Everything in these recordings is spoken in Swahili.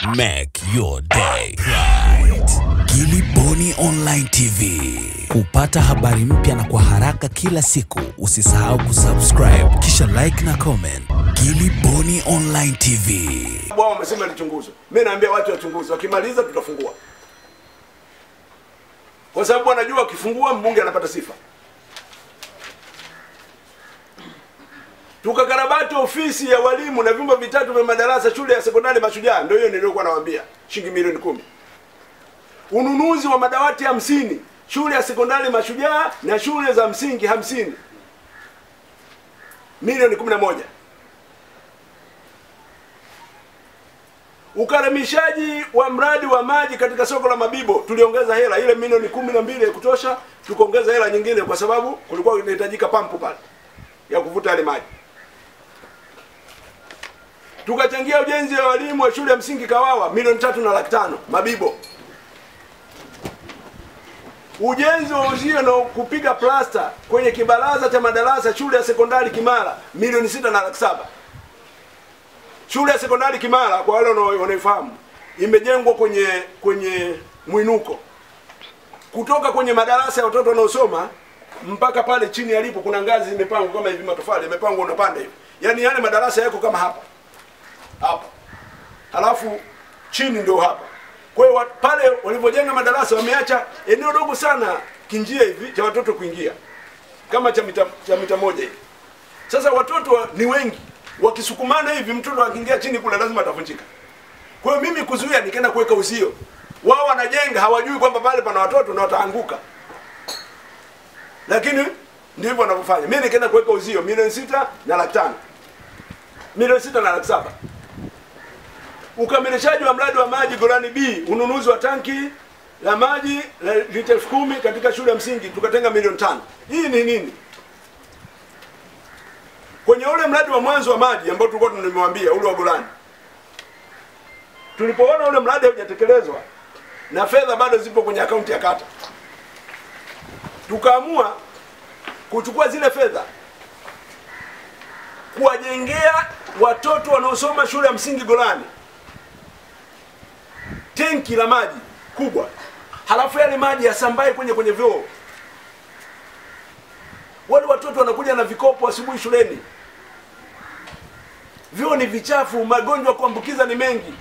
Make your day right. Gilly Bonny Online TV. Kupata habari mpya na kwa haraka kila siku, usisahau kusubscribe kisha like na comment. Gilly Bonny Online TV. Wao wamesema lichunguzwe. Mimi naambia watu wachunguze, wakimaliza tutafungua. Kwa sababu wanajua ukifungua mbunge anapata sifa. Tukakarabati ofisi ya walimu na vyumba vitatu vya madarasa shule ya sekondari Mashujaa, ndio hiyo nilikuwa nawaambia, shilingi milioni 10. Ununuzi wa madawati 50 shule ya sekondari Mashujaa na shule za msingi 50, milioni 11. Ukaramishaji wa mradi wa maji katika soko la Mabibo, tuliongeza hela ile milioni 12 ya kutosha, tukaongeza hela nyingine kwa sababu kulikuwa inahitajika pampu pale ya kuvuta ile maji. Tukachangia ujenzi wa walimu wa shule ya msingi Kawawa milioni 3,500,000 Mabibo. Ujenzi wa uzio na kupiga plasta kwenye kibaraza cha madarasa shule ya sekondari Kimara milioni 6,700,000. Shule ya sekondari Kimara kwa wale wanaofahamu imejengwa kwenye mwinuko. Kutoka kwenye madarasa ya watoto wanaosoma mpaka pale chini yalipo kuna ngazi zimepangwa kama hivi, matofali yamepangwa unapanda hivi. Yaani yale madarasa yako kama hapa. Hapa. Halafu chini ndio hapa. Kwa hiyo pale walipojenga madarasa wameacha eneo dogo sana kinjia hivi cha watoto kuingia. Kama cha mita moja hivi. Sasa watoto ni wengi. Wakisukumana hivi mtoto akiingia chini kule lazima atavunjika. Kwa hiyo mimi kuzuia nikaenda kuweka uzio. Wao wanajenga hawajui kwamba pale pana watoto na wataanguka. Lakini ndivyo wanavyofanya. Mimi nikaenda kuweka uzio milioni 6,500,000. Milioni 6,700,000. Ukamilishaji wa mradi wa maji Golani B, ununuzi wa tanki la maji la lita 10,000 katika shule ya msingi tukatenga milioni 5. Hii ni nini? Kwenye ule mradi wa mwanzo wa maji ambao tulikuwa tunamwambia ule wa Golani. Tulipoona ule mradi haujatekelezwa na fedha bado zipo kwenye akaunti ya kata, tukaamua kuchukua zile fedha kuwajengea watoto wanaosoma shule ya msingi Golani tenki la maji kubwa, halafu yale maji yasambae kwenye vyoo. Wale watoto wanakuja na vikopo asubuhi shuleni, vyoo ni vichafu, magonjwa kuambukiza ni mengi.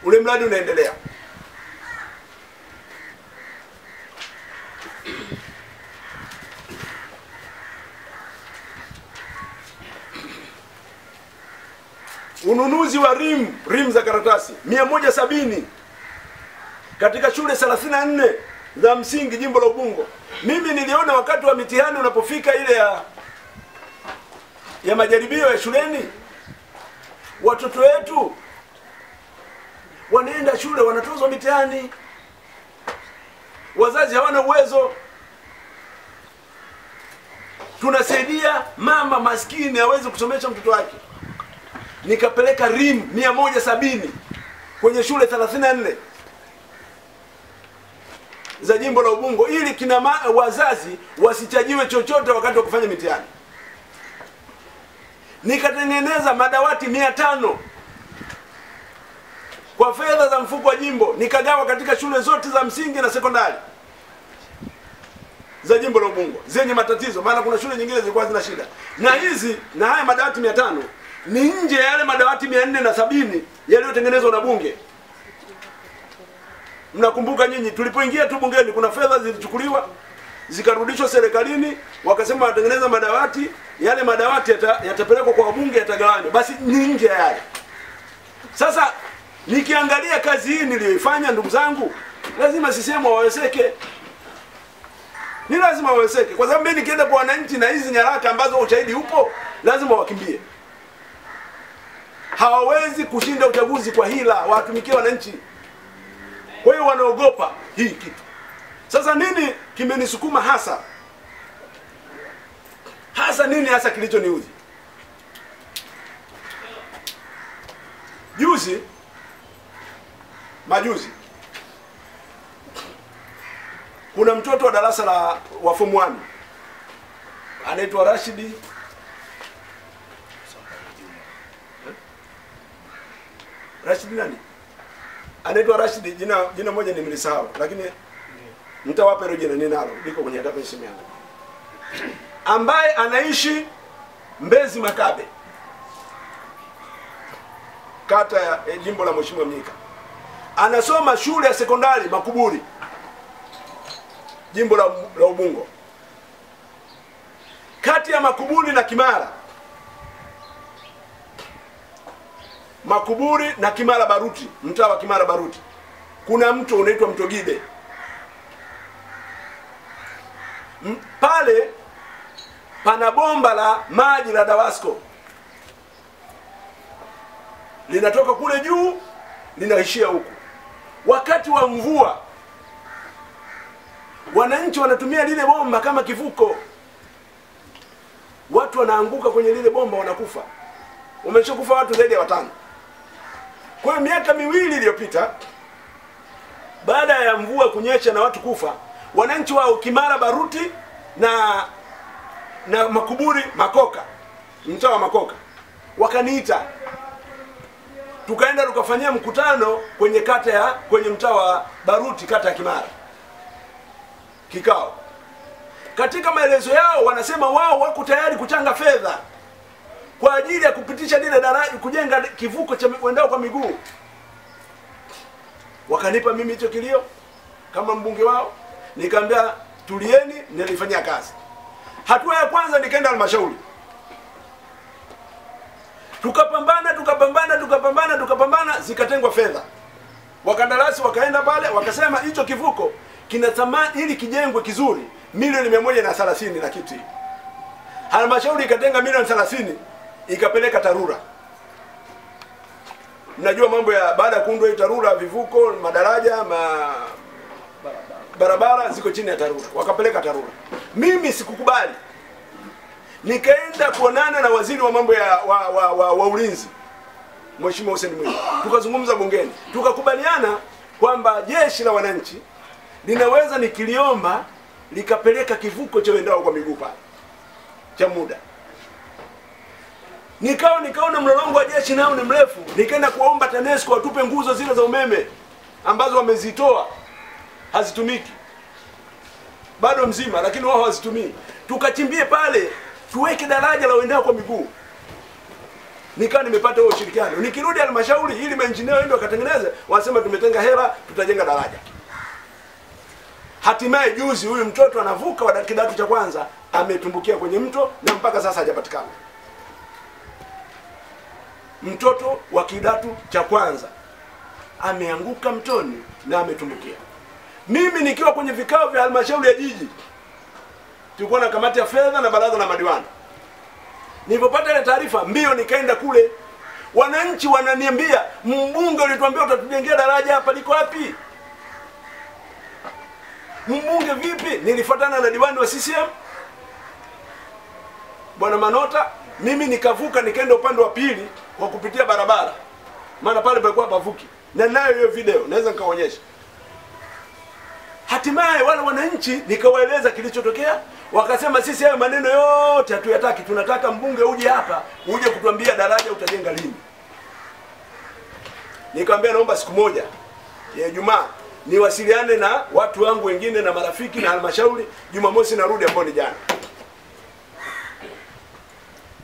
Ule mradi unaendelea. Ununuzi wa rim za karatasi 170 katika shule 34 za msingi jimbo la Ubungo. Mimi niliona wakati wa mitihani unapofika ile ya majaribio ya shuleni, watoto wetu wanaenda shule wanatozwa mitihani, wazazi hawana uwezo. Tunasaidia mama maskini aweze kusomesha mtoto wake. Nikapeleka rim 170 kwenye shule 34 za jimbo la Ubungo ili kina wazazi wasichajiwe chochote wakati wa kufanya mitihani. Nikatengeneza madawati 500 kwa fedha za mfuko wa jimbo, nikagawa katika shule zote za msingi na sekondari za jimbo la Ubungo zenye matatizo, maana kuna shule nyingine zilikuwa zina shida. Na haya madawati 500 ni nje ya yale madawati 470 yaliyotengenezwa na bunge. Mnakumbuka nyinyi tulipoingia tu bungeni kuna fedha zilichukuliwa zikarudishwa serikalini, wakasema watengeneza madawati, yale madawati yatapelekwa kwa wabunge, yatagawanywa. Basi ni nje ya yale. Sasa nikiangalia kazi hii niliyoifanya, ndugu zangu, lazima sisemu wawezeke. Ni lazima wawezeke kwa sababu mimi nikienda kwa wananchi na hizi nyaraka ambazo ushahidi upo, lazima wakimbie. Hawawezi kushinda uchaguzi kwa hila, watumikie wananchi. Kwa hiyo wanaogopa hii kitu. Sasa nini kimenisukuma hasa? Nini hasa kilichoniudhi? Majuzi kuna mtoto wa darasa wa form 1 anaitwa Rashidi Rashidi nani? anaitwa Rashid, jina moja nimelisahau, lakini nitawapa hilo jina, ninalo liko kwenye data ya simu yangu, ambaye anaishi Mbezi Makabe, kata ya jimbo la Mheshimiwa Mnyika. Anasoma shule ya sekondari Makuburi, jimbo la Ubungo. Kati ya Makuburi na Kimara, Makuburi na Kimara Baruti, mtaa wa Kimara Baruti, kuna mto unaitwa Mto Gibe. Pale pana bomba la maji la Dawasco, linatoka kule juu linaishia huku. Wakati wa mvua wananchi wanatumia lile bomba kama kivuko, watu wanaanguka kwenye lile bomba wanakufa. Umeshakufa watu zaidi ya 5. Kwa hiyo miaka 2 iliyopita, baada ya mvua kunyesha na watu kufa, wananchi wa Kimara Baruti na Makuburi Makoka, mtaa wa Makoka, wakaniita, tukaenda tukafanyia mkutano kwenye kwenye mtaa wa Baruti, kata ya Kimara, kikao. Katika maelezo yao wanasema wao wako tayari kuchanga fedha kwa ajili ya kupitisha lile daraja, kujenga kivuko cha wendao kwa miguu. Wakanipa mimi hicho kilio kama mbunge wao, nikamwambia tulieni, nilifanyia kazi. Hatua ya kwanza nikaenda halmashauri, tukapambana, zikatengwa fedha. Wakandarasi wakaenda pale, wakasema hicho kivuko kina thamani, ili kijengwe kizuri, milioni 130 na kitu. Halmashauri ikatenga milioni 30 ikapeleka TARURA. Mnajua mambo ya baada ya kuundwa hii TARURA, vivuko, madaraja, barabara ziko chini ya TARURA, wakapeleka TARURA. Mimi sikukubali, nikaenda kuonana na waziri wa mambo ya wa ulinzi, Mheshimiwa Hussein Mwinyi, tukazungumza bungeni, tukakubaliana kwamba jeshi la wananchi linaweza nikiliomba likapeleka kivuko cha wendao kwa miguu pale cha muda. Nikaona mlolongo wa jeshi nao ni mrefu, nikaenda kuomba TANESCO watupe nguzo zile za umeme ambazo wamezitoa, hazitumiki bado mzima, lakini wao hawazitumii. Tukachimbie pale, tuweke daraja la wendao kwa miguu. Nikawa nimepata huo ushirikiano. Nikirudi halmashauri ili maengineer waende wakatengeneze, wanasema tumetenga hela, tutajenga daraja. Hatimaye juzi huyu mtoto anavuka wa kidato cha kwanza ametumbukia kwenye mto na mpaka sasa hajapatikana. Mtoto wa kidato cha kwanza ameanguka mtoni na ametumbukia. Mimi nikiwa kwenye vikao vya halmashauri ya jiji, tulikuwa na kamati ya fedha na baraza la madiwani. Nilipopata ile taarifa, mbio nikaenda kule. Wananchi wananiambia, mbunge ulituambia utatujengea daraja hapa, liko wapi? Mbunge vipi? Nilifuatana na diwani wa CCM Bwana Manota, mimi nikavuka nikaenda upande wa pili kwa kupitia barabara, maana pale palikuwa pavuki, na nayo hiyo video naweza nikaonyesha. Hatimaye wale wananchi nikawaeleza kilichotokea, wakasema sisi hayo maneno yote hatuyataki, tunataka mbunge uje hapa, uje kutuambia daraja utajenga lini. Nikamwambia naomba siku moja ya Ijumaa niwasiliane na watu wangu wengine na marafiki na halmashauri, Jumamosi narudi, ambao ni jana.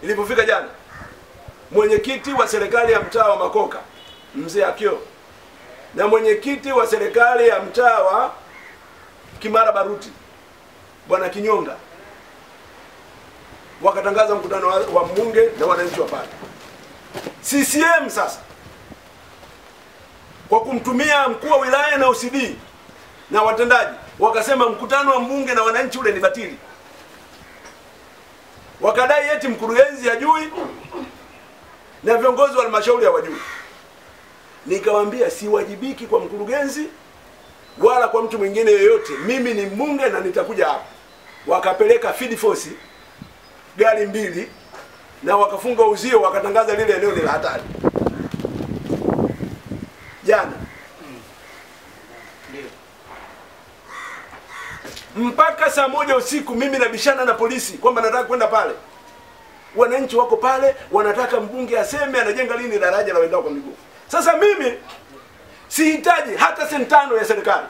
Ilipofika jana, mwenyekiti wa serikali ya mtaa wa Makoka Mzee Akio na mwenyekiti wa serikali ya mtaa wa Kimara Baruti Bwana Kinyonga wakatangaza mkutano wa mbunge na wananchi wa pale. CCM sasa kwa kumtumia mkuu wa wilaya na OCD na watendaji wakasema mkutano wa mbunge na wananchi ule ni batili. Wakadai eti mkurugenzi hajui na viongozi wa halmashauri hawajui. Nikawaambia siwajibiki kwa mkurugenzi wala kwa mtu mwingine yoyote, mimi ni mbunge na nitakuja hapa. Wakapeleka field force gari 2 na wakafunga uzio, wakatangaza lile eneo ni la hatari. Jana mpaka saa 1 usiku mimi nabishana na polisi kwamba nataka kwenda pale. Wananchi wako pale wanataka mbunge aseme anajenga lini daraja la wendao kwa miguu. Sasa mimi Sihitaji hata senti 5 ya serikali.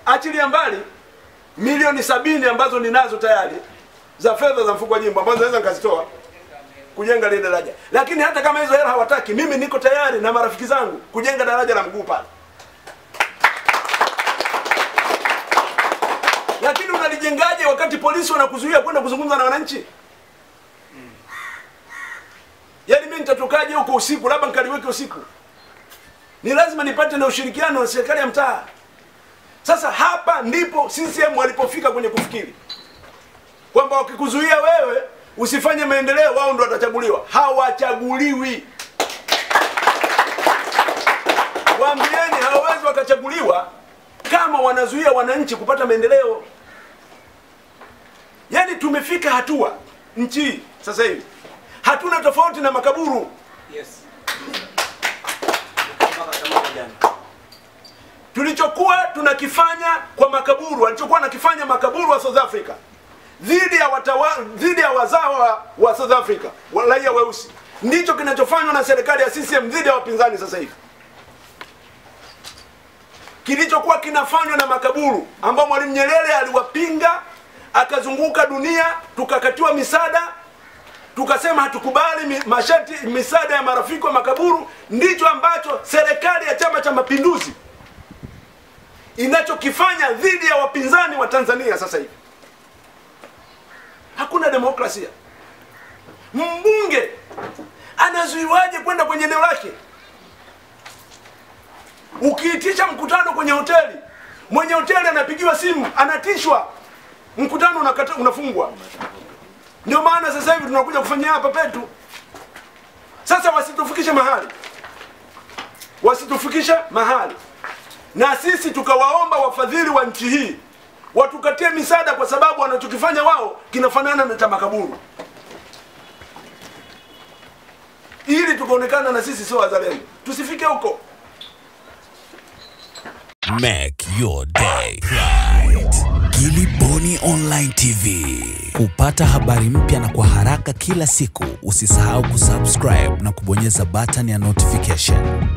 Achilia mbali milioni 70 ambazo ninazo tayari za fedha za mfuko wa jimbo ambazo naweza nikazitoa kujenga lile daraja. Lakini hata kama hizo hela hawataki, mimi niko tayari na marafiki zangu kujenga daraja la mguu pale. Lakini unalijengaje wakati polisi wanakuzuia kwenda kuzungumza na wananchi? Yaani mimi nitatokaje huko usiku, labda nikaliweke usiku? Ni lazima nipate na ushirikiano na serikali ya mtaa. Sasa hapa ndipo CCM walipofika kwenye kufikiri kwamba wakikuzuia wewe usifanye maendeleo, wao ndio watachaguliwa. Hawachaguliwi. Waambieni hawawezi wakachaguliwa kama wanazuia wananchi kupata maendeleo. Yaani tumefika hatua nchi sasa hivi hatuna tofauti na makaburu. Yes. Tulichokuwa tunakifanya kwa makaburu, walichokuwa nakifanya makaburu wa South Africa dhidi ya wazawa wa South Africa, raia weusi, ndicho kinachofanywa na serikali ya CCM dhidi ya wapinzani sasa hivi. Kilichokuwa kinafanywa na makaburu ambao Mwalimu Nyerere aliwapinga, akazunguka dunia, tukakatiwa misaada, tukasema hatukubali misaada ya marafiki wa makaburu, ndicho ambacho serikali ya Chama cha Mapinduzi inachokifanya dhidi ya wapinzani wa Tanzania sasa hivi. Hakuna demokrasia. Mbunge anazuiwaje kwenda kwenye eneo lake? Ukiitisha mkutano kwenye hoteli, mwenye hoteli anapigiwa simu, anatishwa, mkutano unafungwa. Ndio maana sasa hivi tunakuja kufanyia hapa petu. Sasa wasitufikishe mahali. Wasitufikishe mahali. Na sisi tukawaomba wafadhili wa nchi hii watukatie misaada, kwa sababu wanachokifanya wao kinafanana na makaburu, ili tukaonekana na sisi sio wazalendo. Tusifike huko. Make your day right. Gilly Bonny Online TV. Kupata habari mpya na kwa haraka kila siku, usisahau kusubscribe na kubonyeza button ya notification.